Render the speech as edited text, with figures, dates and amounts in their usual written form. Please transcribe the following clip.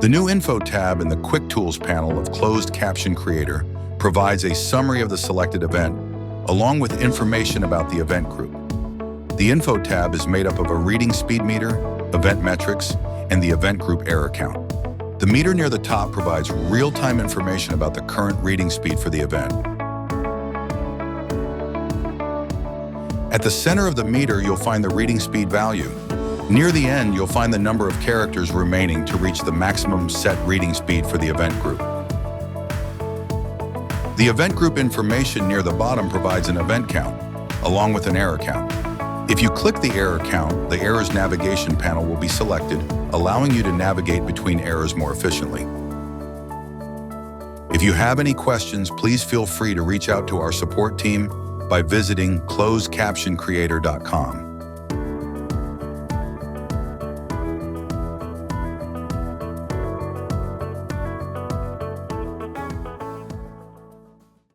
The new Info tab in the Quick Tools panel of Closed Caption Creator provides a summary of the selected event, along with information about the event group. The Info tab is made up of a reading speed meter, event metrics, and the event group error count. The meter near the top provides real-time information about the current reading speed for the event. At the center of the meter, you'll find the reading speed value. Near the end, you'll find the number of characters remaining to reach the maximum set reading speed for the event group. The event group information near the bottom provides an event count, along with an error count. If you click the error count, the errors navigation panel will be selected, allowing you to navigate between errors more efficiently. If you have any questions, please feel free to reach out to our support team by visiting closecaptioncreator.com.